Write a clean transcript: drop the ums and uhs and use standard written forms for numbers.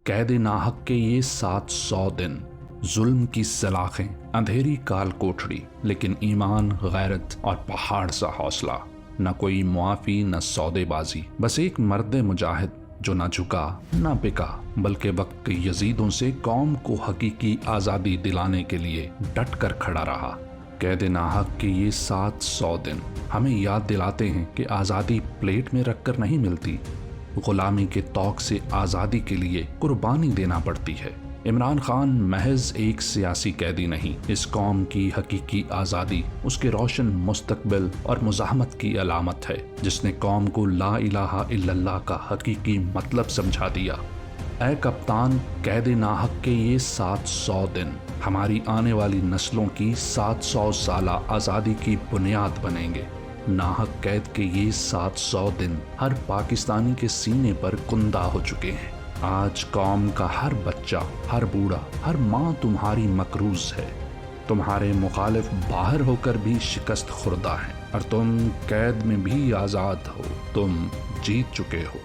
قید ناحق کے یہ 700 دن، ظلم کی سلاخیں، اندھیری کال کوٹڑی، لیکن ایمان، غیرت اور پہاڑ سا حوصلہ، نہ کوئی معافی نہ سودے بازی، بس ایک مرد مجاہد جو نہ جھکا نہ بکا، بلکہ وقت کے یزیدوں سے قوم کو حقیقی آزادی دلانے کے لیے ڈٹ کر کھڑا رہا۔ قید ناحق کے یہ 700 دن ہمیں یاد دلاتے ہیں کہ آزادی پلیٹ میں رکھ کر نہیں ملتی، غلامی کے طوق سے آزادی کے لیے قربانی دینا پڑتی ہے۔ عمران خان محض ایک سیاسی قیدی نہیں، اس قوم کی حقیقی آزادی، اس کے روشن مستقبل اور مزاحمت کی علامت ہے، جس نے قوم کو لا الہ الا اللہ کا حقیقی مطلب سمجھا دیا۔ اے کپتان، قید ناحق کے یہ 700 دن ہماری آنے والی نسلوں کی 700 سالہ آزادی کی بنیاد بنیں گے۔ ناحق قید کے یہ 700 دن ہر پاکستانی کے سینے پر کندہ ہو چکے ہیں۔ آج قوم کا ہر بچہ، ہر بوڑھا، ہر ماں تمہاری مکروز ہے۔ تمہارے مخالف باہر ہو کر بھی شکست خوردہ ہیں، اور تم قید میں بھی آزاد ہو، تم جیت چکے ہو۔